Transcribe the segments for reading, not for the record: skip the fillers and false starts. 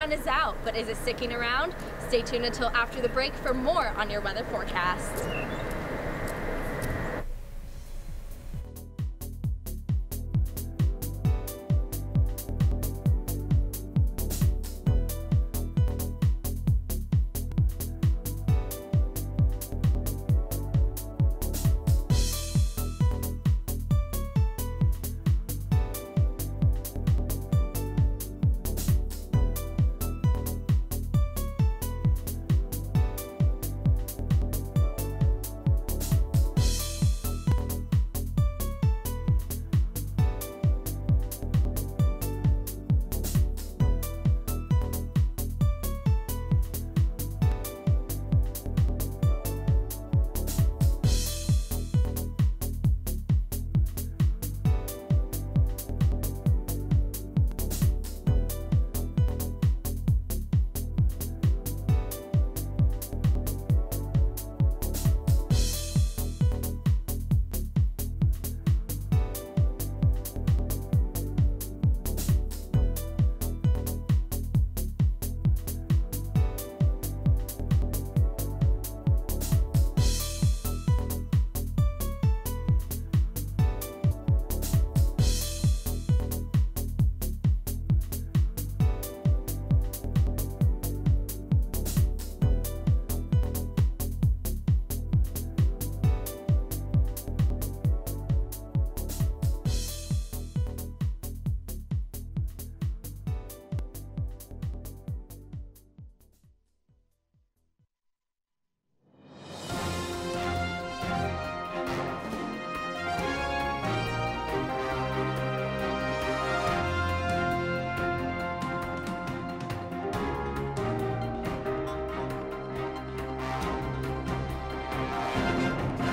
Sun is out, but is it sticking around? Stay tuned until after the break for more on your weather forecast.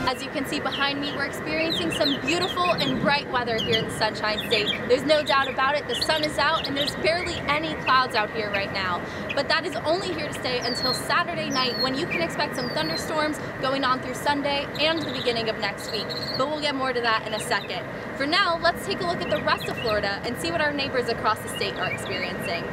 As you can see behind me, we're experiencing some beautiful and bright weather here in the Sunshine State. There's no doubt about it, the sun is out and there's barely any clouds out here right now. But that is only here to stay until Saturday night, when you can expect some thunderstorms going on through Sunday and the beginning of next week. But we'll get more to that in a second. For now, let's take a look at the rest of Florida and see what our neighbors across the state are experiencing.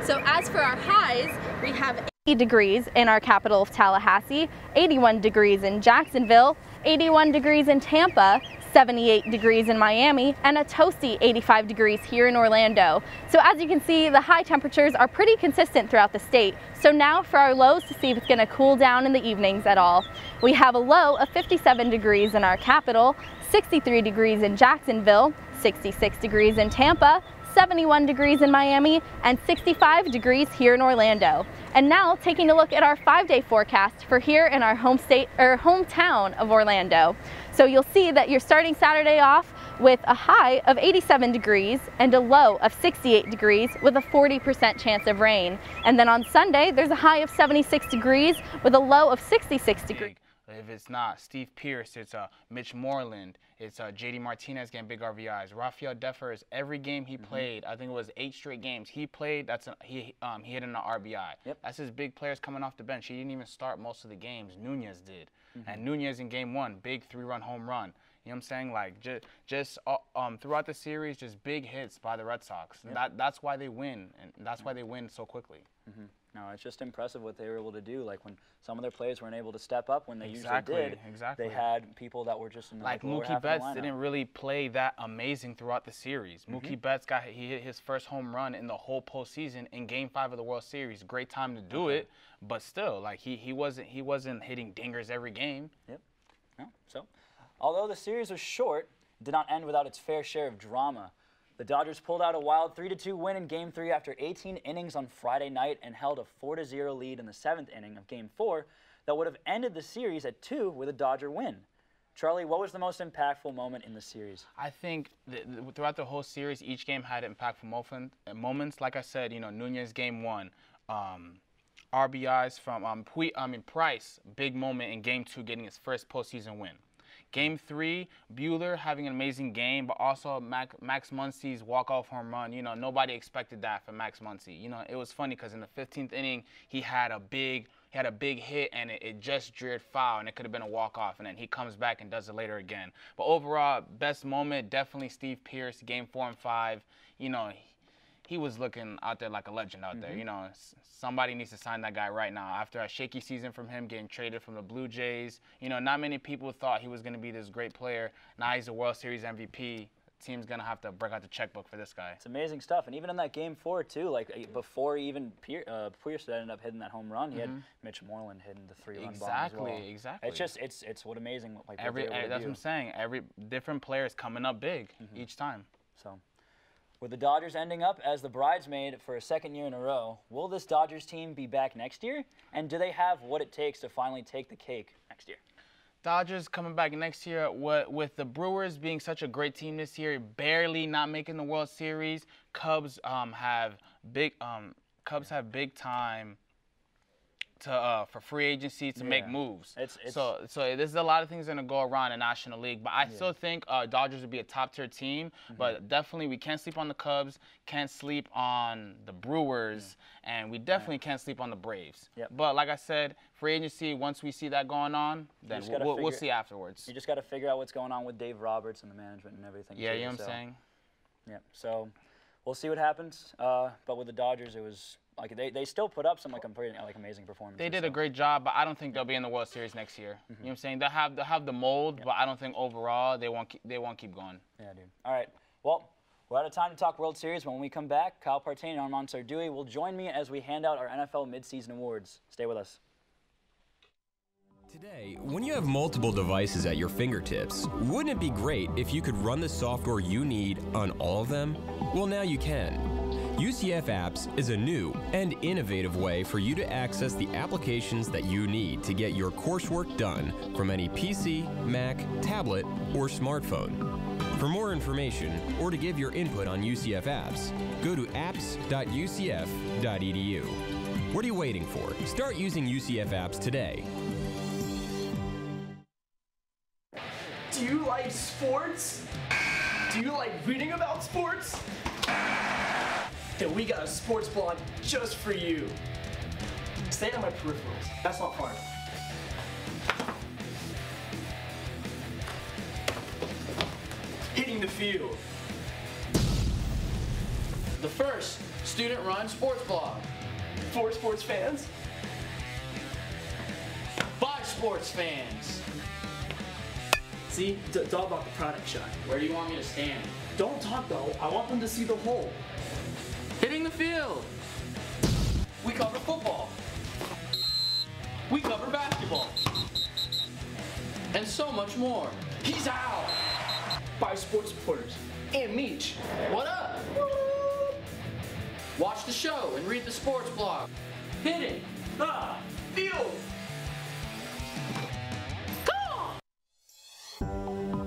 So as for our highs, we have 80 degrees in our capital of Tallahassee, 81 degrees in Jacksonville, 81 degrees in Tampa, 78 degrees in Miami, and a toasty 85 degrees here in Orlando. So as you can see, the high temperatures are pretty consistent throughout the state. So now for our lows to see if it's going to cool down in the evenings at all. We have a low of 57 degrees in our capital, 63 degrees in Jacksonville, 66 degrees in Tampa, 71 degrees in Miami, and 65 degrees here in Orlando. And now taking a look at our 5-day forecast for here in our hometown of Orlando. So you'll see that you're starting Saturday off with a high of 87 degrees and a low of 68 degrees with a 40% chance of rain. And then on Sunday, there's a high of 76 degrees with a low of 66 degrees. If it's not Steve Pierce, it's Mitch Moreland, it's JD Martinez getting big RBIs. Rafael Devers, every game he played, I think it was 8 straight games he played. He hit in an RBI. Yep. That's his big players coming off the bench. He didn't even start most of the games. Nunez did, and Nunez in game 1, big 3-run home run. You know what I'm saying? Like just throughout the series, just big hits by the Red Sox. Yep. That's why they win, and that's why they win so quickly. No, it's just impressive what they were able to do. Like when some of their players weren't able to step up when they usually did. They had people that were just in the like Mookie Betts didn't really play that amazing throughout the series. Mookie Betts he hit his first home run in the whole postseason in Game 5 of the World Series. Great time to do it, but still, like he wasn't hitting dingers every game. Yep. No. So, although the series was short, it did not end without its fair share of drama. The Dodgers pulled out a wild 3-2 win in Game 3 after 18 innings on Friday night and held a 4-0 lead in the 7th inning of Game 4 that would have ended the series at 2 with a Dodger win. Charlie, what was the most impactful moment in the series? I think throughout the whole series, each game had impactful moments. Like I said, Nunez Game 1, RBIs from Price, big moment in Game 2, getting his first postseason win. Game 3, Buehler having an amazing game, but also Max Muncy's walk-off home run. Nobody expected that from Max Muncy. It was funny because in the 15th inning, he had a big hit, and it just dreared foul, and it could have been a walk-off, and then he comes back and does it later again. But overall, best moment, definitely Steve Pierce, Game 4 and 5. he was looking out there like a legend out there. You know, somebody needs to sign that guy right now. After a shaky season from him getting traded from the Blue Jays, you know, not many people thought he was going to be this great player. Now he's a World Series MVP. Team's going to have to break out the checkbook for this guy. It's amazing stuff. And even in that Game 4, too, like before even Pierce ended up hitting that home run, he had Mitch Moreland hitting the 3-run bomb as well. Exactly. It's just, it's what amazing. Like, that's what I'm saying. Every different players coming up big each time. So, with the Dodgers ending up as the bridesmaid for a second year in a row, will this Dodgers team be back next year? And do they have what it takes to finally take the cake next year? Dodgers coming back next year. With the Brewers being such a great team this year, barely not making the World Series. Cubs have big time for free agency to make moves. So there's a lot of things going to go around the National League, but I still think Dodgers would be a top-tier team. But definitely we can't sleep on the Cubs, can't sleep on the Brewers, and we definitely can't sleep on the Braves. But like I said, free agency, once we see that going on, then we'll see afterwards. You just got to figure out what's going on with Dave Roberts and the management and everything. Yeah, you know what I'm saying? Yeah, so we'll see what happens. But with the Dodgers, it was like they still put up some like amazing performances. They did a great job, but I don't think they'll be in the World Series next year. You know what I'm saying? They'll have the mold, but I don't think overall they won't keep going. Yeah, dude. All right. Well, we're out of time to talk World Series. When we come back, Kyle Partain and Armand Sardouille will join me as we hand out our NFL midseason awards. Stay with us. Today, when you have multiple devices at your fingertips, wouldn't it be great if you could run the software you need on all of them? Well, now you can. UCF Apps is a new and innovative way for you to access the applications that you need to get your coursework done from any PC, Mac, tablet, or smartphone. For more information or to give your input on UCF Apps, go to apps.ucf.edu. What are you waiting for? Start using UCF Apps today. Do you like sports? Do you like reading about sports? Then we got a sports blog just for you. Stay on my peripherals. That's not fun. Hitting the field. The first student-run sports blog. For sports fans. By sports fans. See, it's all about the product shot. Where do you want me to stand? Don't talk though. I want them to see the whole. Hitting the field. We cover football. We cover basketball. And so much more. He's out. By sports reporters. And Meech. What up? Watch the show and read the sports blog. Hitting. Field.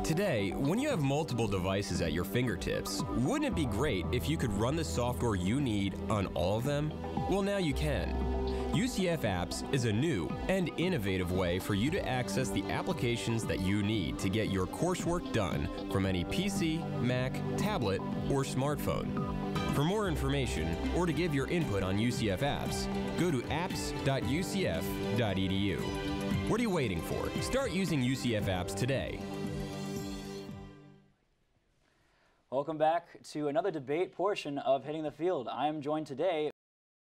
Today, when you have multiple devices at your fingertips, wouldn't it be great if you could run the software you need on all of them? Well, now you can. UCF Apps is a new and innovative way for you to access the applications that you need to get your coursework done from any PC, Mac, tablet, or smartphone. For more information or to give your input on UCF Apps, go to apps.ucf.edu. What are you waiting for? Start using UCF Apps today. Welcome back to another debate portion of Hitting the Field. I am joined today